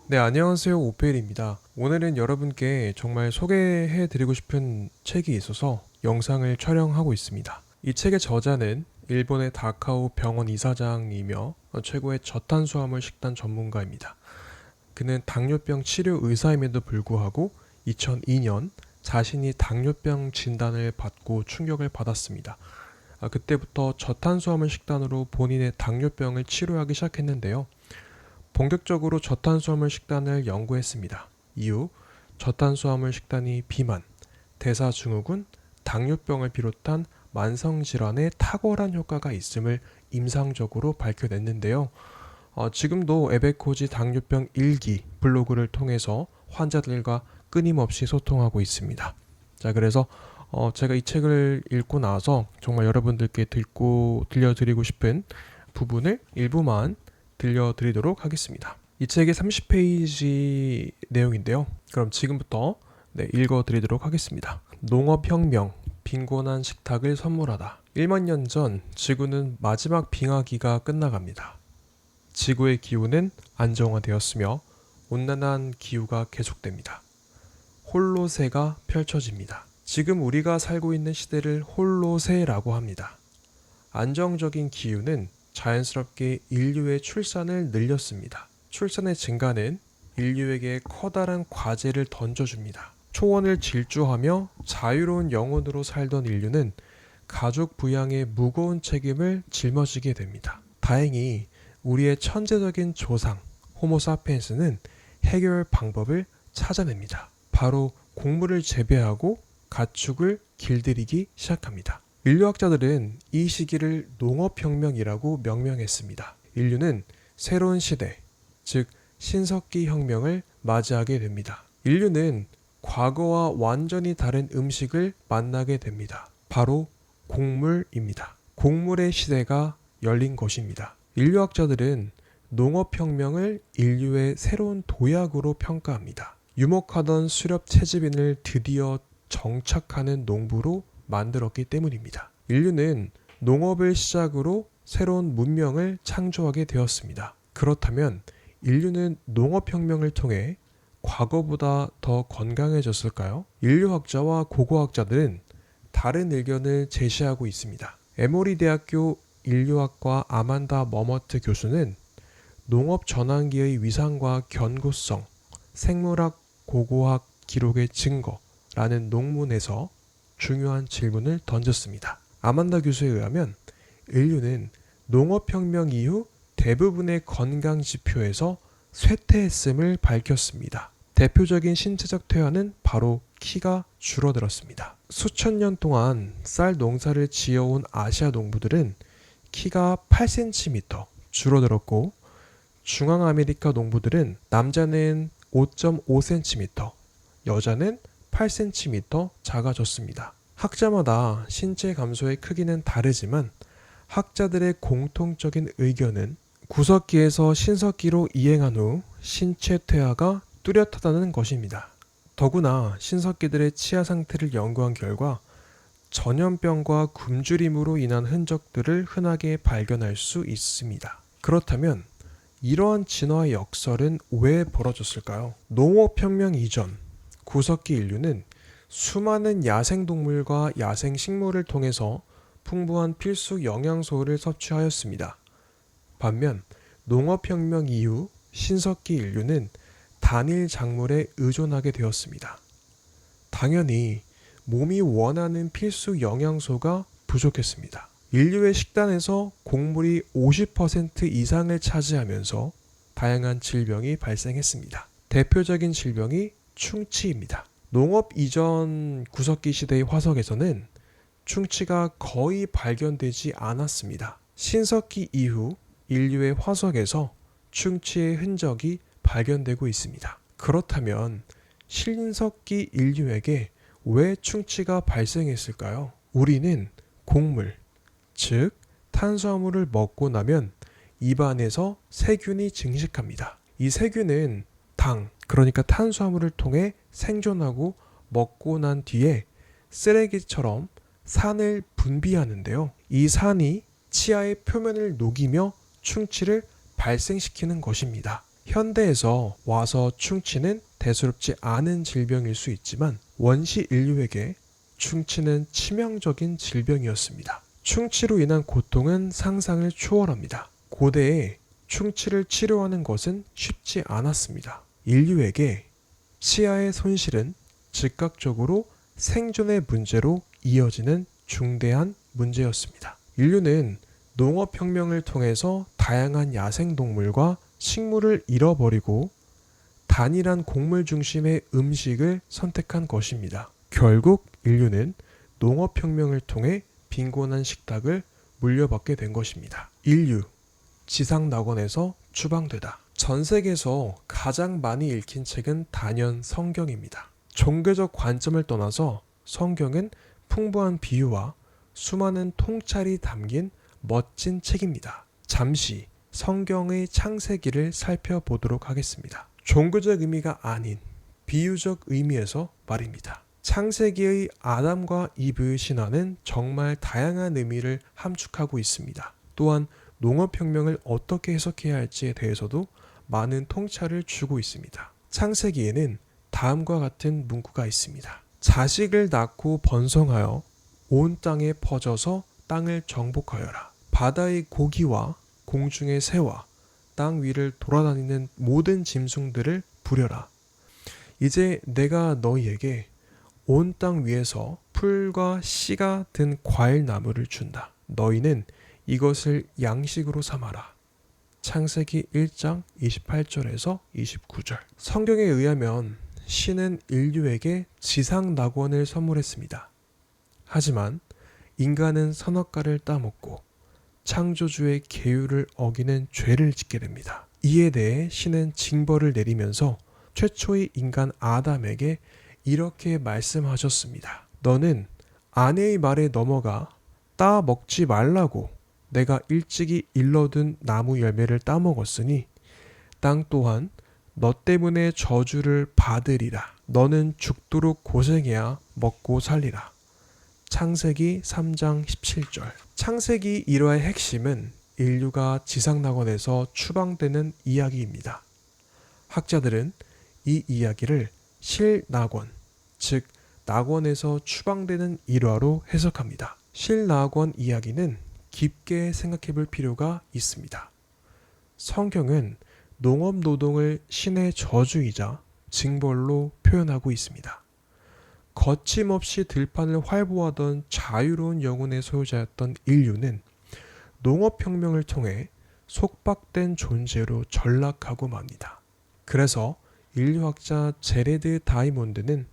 네, 안녕하세요. 오페일입니다. 오늘은 여러분께 정말 소개해드리고 싶은 책이 있어서 영상을 촬영하고 있습니다. 이 책의 저자는 일본의 다카오 병원 이사장이며 최고의 저탄수화물 식단 전문가입니다. 그는 당뇨병 치료 의사임에도 불구하고 2002년 자신이 당뇨병 진단을 받고 충격을 받았습니다. 그때부터 저탄수화물 식단으로 본인의 당뇨병을 치료하기 시작했는데요. 본격적으로 저탄수화물 식단을 연구했습니다. 이후 저탄수화물 식단이 비만, 대사증후군, 당뇨병을 비롯한 만성질환에 탁월한 효과가 있음을 임상적으로 밝혀냈는데요. 지금도 에베코지 당뇨병 일기 블로그를 통해서 환자들과 끊임없이 소통하고 있습니다. 자, 그래서 제가 이 책을 읽고 나서 정말 여러분들께 들려드리고 싶은 부분을 일부만 들려드리도록 하겠습니다. 이 책의 30페이지 내용인데요. 그럼 지금부터 읽어드리도록 하겠습니다. 농업혁명, 빈곤한 식탁을 선물하다. 1만 년 전 지구는 마지막 빙하기가 끝나갑니다. 지구의 기후는 안정화되었으며 온난한 기후가 계속됩니다. 홀로세가 펼쳐집니다. 지금 우리가 살고 있는 시대를 홀로세라고 합니다. 안정적인 기후는 자연스럽게 인류의 출산을 늘렸습니다. 출산의 증가는 인류에게 커다란 과제를 던져줍니다. 초원을 질주하며 자유로운 영혼으로 살던 인류는 가족 부양의 무거운 책임을 짊어지게 됩니다. 다행히 우리의 천재적인 조상 호모사피엔스는 해결 방법을 찾아냅니다. 바로 곡물을 재배하고 가축을 길들이기 시작합니다. 인류학자들은 이 시기를 농업혁명이라고 명명했습니다. 인류는 새로운 시대, 즉 신석기 혁명을 맞이하게 됩니다. 인류는 과거와 완전히 다른 음식을 만나게 됩니다. 바로 곡물입니다. 곡물의 시대가 열린 것입니다. 인류학자들은 농업혁명을 인류의 새로운 도약으로 평가합니다. 유목하던 수렵 채집인을 드디어 정착하는 농부로 만들었기 때문입니다. 인류는 농업을 시작으로 새로운 문명을 창조하게 되었습니다. 그렇다면 인류는 농업혁명을 통해 과거보다 더 건강해졌을까요? 인류학자와 고고학자들은 다른 의견을 제시하고 있습니다. 에모리 대학교 인류학과 아만다 머머트 교수는 농업 전환기의 위상과 견고성, 생물학 고고학 기록의 증거라는 논문에서 중요한 질문을 던졌습니다. 아만다 교수에 의하면 인류는 농업혁명 이후 대부분의 건강 지표에서 쇠퇴했음을 밝혔습니다. 대표적인 신체적 퇴화는 바로 키가 줄어들었습니다. 수천 년 동안 쌀 농사를 지어온 아시아 농부들은 키가 8cm 줄어들었고, 중앙아메리카 농부들은 남자는 5.5cm, 여자는 8cm 작아졌습니다. 학자마다 신체 감소의 크기는 다르지만 학자들의 공통적인 의견은 구석기에서 신석기로 이행한 후 신체 퇴화가 뚜렷하다는 것입니다. 더구나 신석기들의 치아 상태를 연구한 결과 전염병과 굶주림으로 인한 흔적들을 흔하게 발견할 수 있습니다. 그렇다면 이러한 진화의 역설은 왜 벌어졌을까요? 농업혁명 이전 구석기 인류는 수많은 야생동물과 야생식물을 통해서 풍부한 필수 영양소를 섭취하였습니다. 반면 농업혁명 이후 신석기 인류는 단일 작물에 의존하게 되었습니다. 당연히 몸이 원하는 필수 영양소가 부족했습니다. 인류의 식단에서 곡물이 50% 이상을 차지하면서 다양한 질병이 발생했습니다. 대표적인 질병이 충치입니다. 농업 이전 구석기 시대의 화석에서는 충치가 거의 발견되지 않았습니다. 신석기 이후 인류의 화석에서 충치의 흔적이 발견되고 있습니다. 그렇다면 신석기 인류에게 왜 충치가 발생했을까요? 우리는 곡물, 즉 탄수화물을 먹고 나면 입안에서 세균이 증식합니다. 이 세균은 당, 그러니까 탄수화물을 통해 생존하고 먹고 난 뒤에 쓰레기처럼 산을 분비하는데요. 이 산이 치아의 표면을 녹이며 충치를 발생시키는 것입니다. 현대에서 와서 충치는 대수롭지 않은 질병일 수 있지만 원시 인류에게 충치는 치명적인 질병이었습니다. 충치로 인한 고통은 상상을 초월합니다. 고대에 충치를 치료하는 것은 쉽지 않았습니다. 인류에게 치아의 손실은 즉각적으로 생존의 문제로 이어지는 중대한 문제였습니다. 인류는 농업혁명을 통해서 다양한 야생동물과 식물을 잃어버리고 단일한 곡물 중심의 음식을 선택한 것입니다. 결국 인류는 농업혁명을 통해 빈곤한 식탁을 물려받게 된 것입니다. 인류, 지상낙원에서 추방되다. 전 세계에서 가장 많이 읽힌 책은 단연 성경입니다. 종교적 관점을 떠나서 성경은 풍부한 비유와 수많은 통찰이 담긴 멋진 책입니다. 잠시 성경의 창세기를 살펴보도록 하겠습니다. 종교적 의미가 아닌 비유적 의미에서 말입니다. 창세기의 아담과 이브의 신화는 정말 다양한 의미를 함축하고 있습니다. 또한 농업혁명을 어떻게 해석해야 할지에 대해서도 많은 통찰을 주고 있습니다. 창세기에는 다음과 같은 문구가 있습니다. 자식을 낳고 번성하여 온 땅에 퍼져서 땅을 정복하여라. 바다의 고기와 공중의 새와 땅 위를 돌아다니는 모든 짐승들을 부려라. 이제 내가 너희에게 온 땅 위에서 풀과 씨가 든 과일 나무를 준다. 너희는 이것을 양식으로 삼아라. 창세기 1장 28절에서 29절. 성경에 의하면 신은 인류에게 지상낙원을 선물했습니다. 하지만 인간은 선악과를 따먹고 창조주의 계율을 어기는 죄를 짓게 됩니다. 이에 대해 신은 징벌을 내리면서 최초의 인간 아담에게 이렇게 말씀하셨습니다. 너는 아내의 말에 넘어가 따 먹지 말라고 내가 일찍이 일러둔 나무 열매를 따먹었으니 땅 또한 너 때문에 저주를 받으리라. 너는 죽도록 고생해야 먹고 살리라. 창세기 3장 17절. 창세기 1화의 핵심은 인류가 지상낙원에서 추방되는 이야기입니다. 학자들은 이 이야기를 실낙원, 즉 낙원에서 추방되는 일화로 해석합니다. 실낙원 이야기는 깊게 생각해 볼 필요가 있습니다. 성경은 농업 노동을 신의 저주이자 징벌로 표현하고 있습니다. 거침없이 들판을 활보하던 자유로운 영혼의 소유자였던 인류는 농업혁명을 통해 속박된 존재로 전락하고 맙니다. 그래서 인류학자 제레드 다이몬드는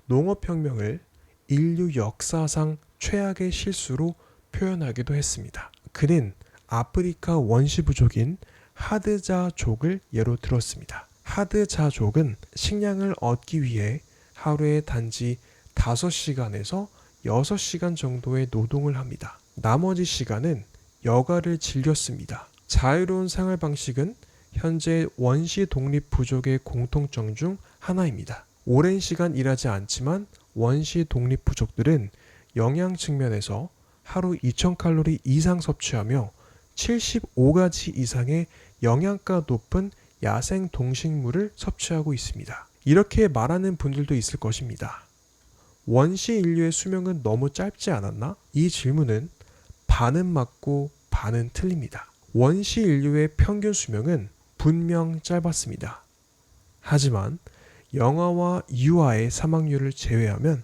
농업혁명을 인류 역사상 최악의 실수로 표현하기도 했습니다. 그는 아프리카 원시부족인 하드자족을 예로 들었습니다. 하드자족은 식량을 얻기 위해 하루에 단지 5시간에서 6시간 정도의 노동을 합니다. 나머지 시간은 여가를 즐겼습니다. 자유로운 생활 방식은 현재 원시 독립 부족의 공통점 중 하나입니다. 오랜 시간 일하지 않지만 원시 독립 부족들은 영양 측면에서 하루 2000칼로리 이상 섭취하며 75가지 이상의 영양가 높은 야생 동식물을 섭취하고 있습니다. 이렇게 말하는 분들도 있을 것입니다. 원시 인류의 수명은 너무 짧지 않았나? 이 질문은 반은 맞고 반은 틀립니다. 원시 인류의 평균 수명은 분명 짧았습니다. 하지만 영아와 유아의 사망률을 제외하면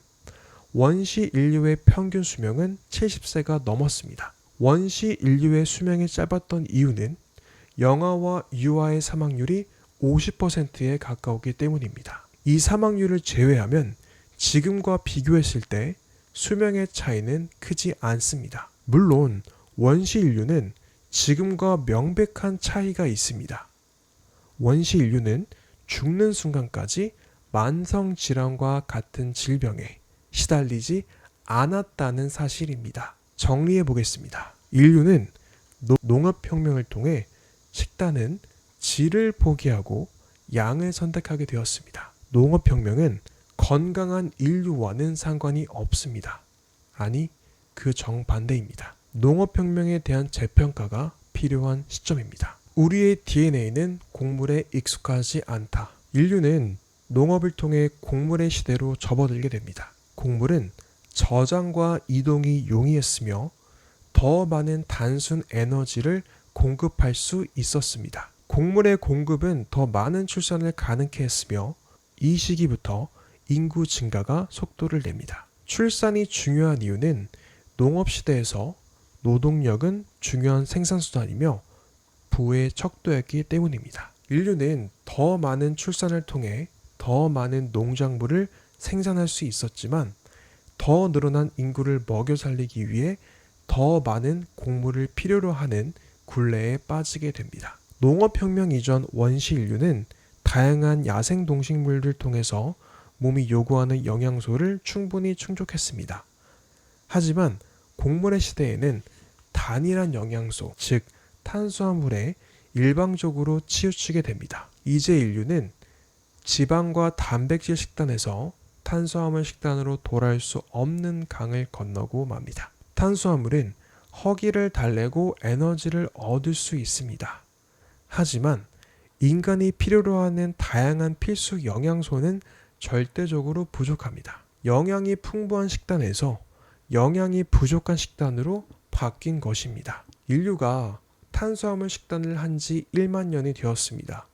원시 인류의 평균 수명은 70세가 넘었습니다. 원시 인류의 수명이 짧았던 이유는 영아와 유아의 사망률이 50%에 가까웠기 때문입니다. 이 사망률을 제외하면 지금과 비교했을 때 수명의 차이는 크지 않습니다. 물론 원시 인류는 지금과 명백한 차이가 있습니다. 원시 인류는 죽는 순간까지 만성질환과 같은 질병에 시달리지 않았다는 사실입니다. 정리해 보겠습니다. 인류는 농업혁명을 통해 식단은 질을 포기하고 양을 선택하게 되었습니다. 농업혁명은 건강한 인류와는 상관이 없습니다. 아니, 그 정반대입니다. 농업혁명에 대한 재평가가 필요한 시점입니다. 우리의 DNA는 곡물에 익숙하지 않다. 인류는 농업을 통해 곡물의 시대로 접어들게 됩니다. 곡물은 저장과 이동이 용이했으며 더 많은 단순 에너지를 공급할 수 있었습니다. 곡물의 공급은 더 많은 출산을 가능케 했으며 이 시기부터 인구 증가가 속도를 냅니다. 출산이 중요한 이유는 농업시대에서 노동력은 중요한 생산수단이며 부의 척도였기 때문입니다. 인류는 더 많은 출산을 통해 더 많은 농작물을 생산할 수 있었지만 더 늘어난 인구를 먹여 살리기 위해 더 많은 곡물을 필요로 하는 굴레에 빠지게 됩니다. 농업혁명 이전 원시 인류는 다양한 야생 동식물을 통해서 몸이 요구하는 영양소를 충분히 충족했습니다. 하지만 곡물의 시대에는 단일한 영양소, 즉 탄수화물에 일방적으로 치우치게 됩니다. 이제 인류는 지방과 단백질 식단에서 탄수화물 식단으로 돌아올 수 없는 강을 건너고 맙니다. 탄수화물은 허기를 달래고 에너지를 얻을 수 있습니다. 하지만 인간이 필요로 하는 다양한 필수 영양소는 절대적으로 부족합니다. 영양이 풍부한 식단에서 영양이 부족한 식단으로 바뀐 것입니다. 인류가 탄수화물 식단을 한 지 1만 년이 되었습니다.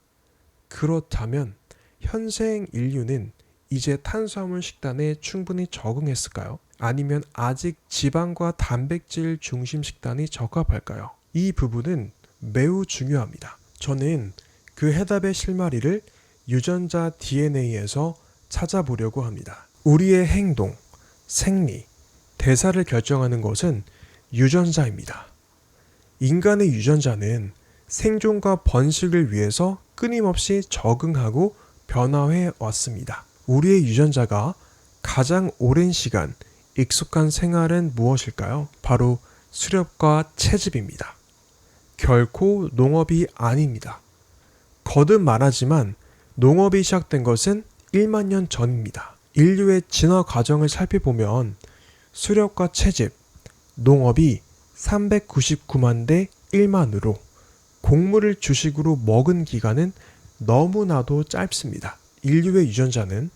그렇다면 현생 인류는 이제 탄수화물 식단에 충분히 적응했을까요? 아니면 아직 지방과 단백질 중심 식단이 적합할까요? 이 부분은 매우 중요합니다. 저는 그 해답의 실마리를 유전자 DNA에서 찾아보려고 합니다. 우리의 행동, 생리, 대사를 결정하는 것은 유전자입니다. 인간의 유전자는 생존과 번식을 위해서 끊임없이 적응하고 변화해 왔습니다. 우리의 유전자가 가장 오랜 시간 익숙한 생활은 무엇일까요? 바로 수렵과 채집입니다. 결코 농업이 아닙니다. 거듭 말하지만 농업이 시작된 것은 1만 년 전입니다. 인류의 진화 과정을 살펴보면 수렵과 채집, 농업이 399만 대 1만으로 곡물을 주식으로 먹은 기간은 너무나도 짧습니다. 인류의 유전자는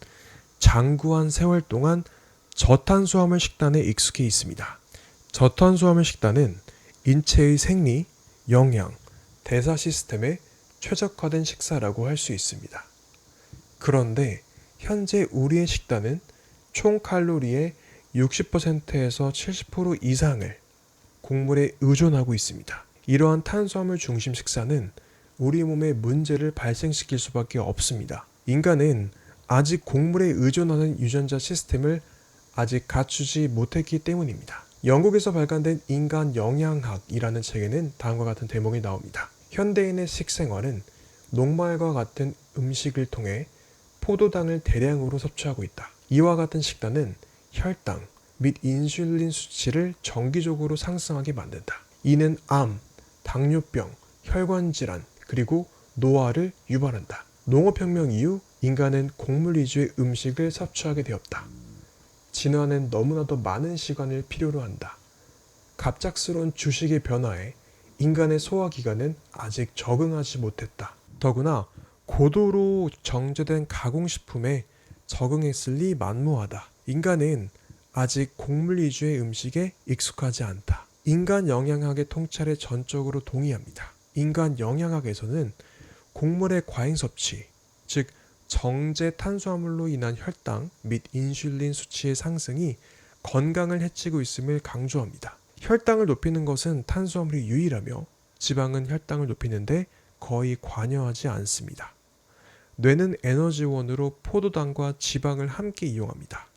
장구한 세월 동안 저탄수화물 식단에 익숙해 있습니다. 저탄수화물 식단은 인체의 생리, 영양, 대사 시스템에 최적화된 식사라고 할 수 있습니다. 그런데 현재 우리의 식단은 총 칼로리의 60%에서 70% 이상을 곡물에 의존하고 있습니다. 이러한 탄수화물 중심 식사는 우리 몸에 문제를 발생시킬 수밖에 없습니다. 인간은 아직 곡물에 의존하는 유전자 시스템을 아직 갖추지 못했기 때문입니다. 영국에서 발간된 인간 영양학이라는 책에는 다음과 같은 대목이 나옵니다. 현대인의 식생활은 녹말과 같은 음식을 통해 포도당을 대량으로 섭취하고 있다. 이와 같은 식단은 혈당 및 인슐린 수치를 정기적으로 상승하게 만든다. 이는 암, 당뇨병, 혈관질환, 그리고 노화를 유발한다. 농업혁명 이후 인간은 곡물 위주의 음식을 섭취하게 되었다. 진화는 너무나도 많은 시간을 필요로 한다. 갑작스러운 주식의 변화에 인간의 소화기관은 아직 적응하지 못했다. 더구나 고도로 정제된 가공식품에 적응했을 리 만무하다. 인간은 아직 곡물 위주의 음식에 익숙하지 않다. 인간 영양학의 통찰에 전적으로 동의합니다. 인간 영양학에서는 곡물의 과잉 섭취, 즉 정제 탄수화물로 인한 혈당 및 인슐린 수치의 상승이 건강을 해치고 있음을 강조합니다. 혈당을 높이는 것은 탄수화물이 유일하며 지방은 혈당을 높이는데 거의 관여하지 않습니다. 뇌는 에너지원으로 포도당과 지방을 함께 이용합니다.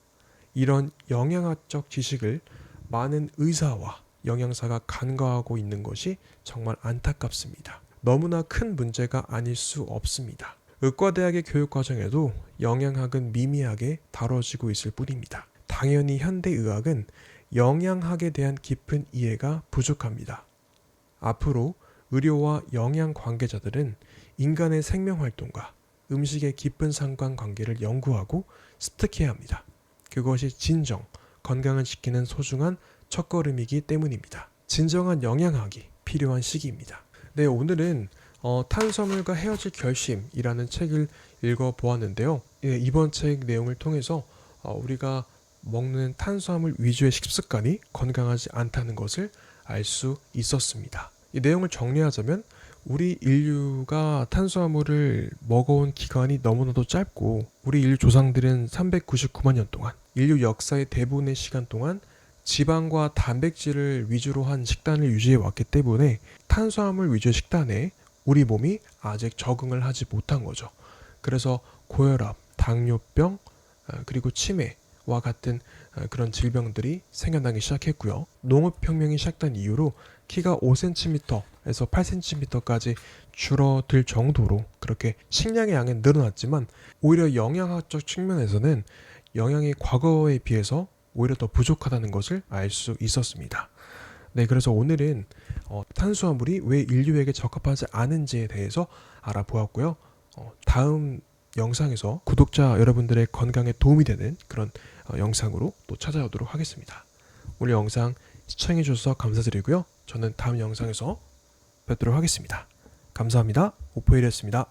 이런 영양학적 지식을 많은 의사와 영양사가 간과하고 있는 것이 정말 안타깝습니다. 너무나 큰 문제가 아닐 수 없습니다. 의과대학의 교육과정에도 영양학은 미미하게 다뤄지고 있을 뿐입니다. 당연히 현대의학은 영양학에 대한 깊은 이해가 부족합니다. 앞으로 의료와 영양 관계자들은 인간의 생명활동과 음식의 깊은 상관관계를 연구하고 습득해야 합니다. 그것이 진정 건강을 지키는 소중한 첫걸음이기 때문입니다. 진정한 영양학이 필요한 시기입니다. 네, 오늘은 탄수화물과 헤어질 결심이라는 책을 읽어보았는데요. 예, 이번 책 내용을 통해서 우리가 먹는 탄수화물 위주의 식습관이 건강하지 않다는 것을 알 수 있었습니다. 이 내용을 정리하자면 우리 인류가 탄수화물을 먹어온 기간이 너무나도 짧고 우리 인류 조상들은 399만 년 동안 인류 역사의 대부분의 시간 동안 지방과 단백질을 위주로 한 식단을 유지해 왔기 때문에 탄수화물 위주의 식단에 우리 몸이 아직 적응을 하지 못한 거죠. 그래서 고혈압, 당뇨병, 그리고 치매와 같은 그런 질병들이 생겨나기 시작했고요. 농업혁명이 시작된 이후로 키가 5cm에서 8cm까지 줄어들 정도로 그렇게 식량의 양은 늘어났지만 오히려 영양학적 측면에서는 영양이 과거에 비해서 오히려 더 부족하다는 것을 알 수 있었습니다. 네, 그래서 오늘은 탄수화물이 왜 인류에게 적합하지 않은지에 대해서 알아보았고요. 다음 영상에서 구독자 여러분들의 건강에 도움이 되는 그런 영상으로 또 찾아오도록 하겠습니다. 오늘 영상 시청해 주셔서 감사드리고요. 저는 다음 영상에서 뵙도록 하겠습니다. 감사합니다. 오포일이었습니다.